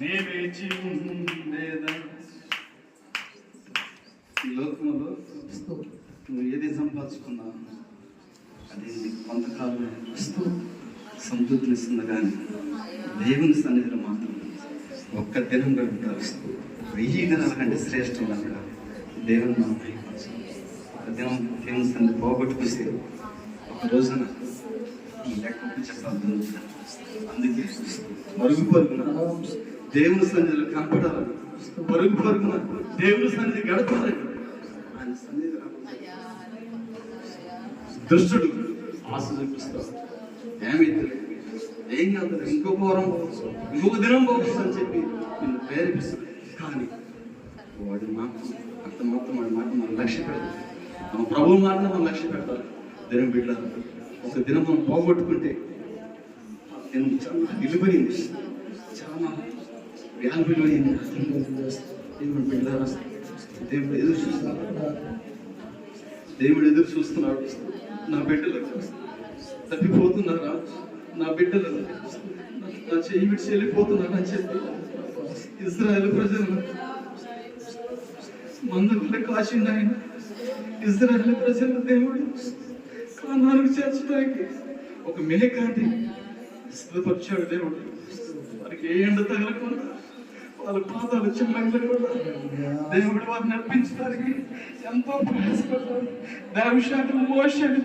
నే వేచి ఉండేదా. ఈ లోకంలో నువ్వు ఏది సంపాదించుకున్నా అది కొంతకాలం సంతృప్తినిస్తుంది, కానీ దేవుని సన్నిధిలో మాత్రం ఒక్క దినం గడుపుతారు 1000 దినాల కంటే శ్రేష్టం కనుక దేవుని మనం ఒక దినం దేవుని సన్నిధి పోగొట్టుకొస్తే ఒక రోజున లెక్క చెప్పాలి. అందుకే పరుగు పరుగున దేవుని సన్నిధిలో కనపడాలని, పరుగు పరుగున దేవుని సన్నిధి గడపాలని ఆయన సన్నిధి దుష్టుడు ఆశ చూపిస్తాడు. ఏమైతే ఏం కాదు, ఇంకొక దినం పోవచ్చు అని చెప్పి నిన్ను ప్రేరేపిస్తాడు. కానీ వాడి మాత్రం వాడి మాట మనం లక్ష్య పెడతాం. మన ప్రభువు మాటను మనం లక్ష్య పెడతారు. దినం బిడ్డారు, ఒక దినం మనం పోగొట్టుకుంటే దినం చాలా విలువైంది, చాలా విలువైంది. దేవుడు బిడ్డారా, దేవుడు ఎదురు చూస్తున్నాడు. నా బిడ్డలు తప్పిపోతున్నారా, నా బిడ్డలు నా చెయ్యి విడిచి వెళ్ళిపోతున్నారా అని చెప్పి ఇజ్రాయేల్ ప్రజలు మందుల కాసిండు ఆయన. ఇజ్రాయేల్ ప్రజలు దేవుడు కానానికి చేర్చడానికి ఒక మేఘాన్ని సిద్ధపరిచాడు దేవుడు. వారికి ఏ ఎండ తగలకుండా, వాళ్ళ పాదాలు చిన్నగలకుండా దేవుడు వారిని నడిపించడానికి ఎంతో ప్రయాసపడ్డాడు. దేవశాఖను మోషని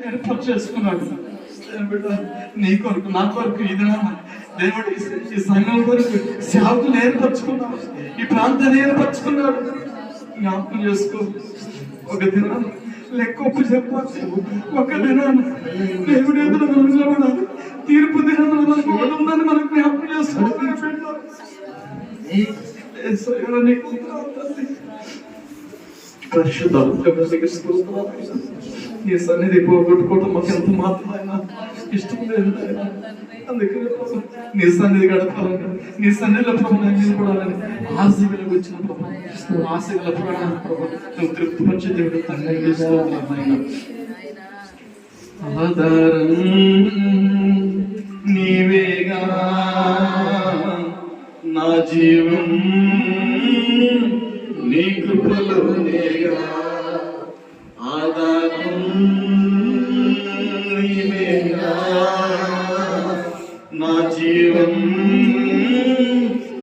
ఏర్పాటు చేసుకున్నాడు. నీ కొరకు, నా కొరకు ఇది దేవుడు ఈ సంఘం కొరకు సేవకులు ఏర్పరచుకున్నాడు, ఈ ప్రాంతాన్ని ఏర్పరచుకున్నాడు. జ్ఞాపకం చేసుకో. ఒక దినాన్ని లెక్కొప్పు చెప్పాలి. ఒక దినాన్ని దేవుడు ఎదురు నిలబడాలి. తీర్పు దినంలో మనకు ఉందని మనం జ్ఞాపకం చేసుకోవాలి. నీ సన్నిధి పోగొట్టుకోవడం మాకు ఎంత మాత్రమైనా ఇష్టం లేదు. అందుకని నీ సన్నిధి గడపాలని, నీ సన్నిధిలో ప్రభుత్వం నిలబడాలని ఆశగలకు వచ్చిన ప్రభు, ఆశగల ప్రాణాలు ప్రభు నువ్వు తృప్తిపరిచే దేవుడు తండ్రి. ఆధారం నీవేగా, నా జీవం నీ కృపలోనేగా. ఆధారం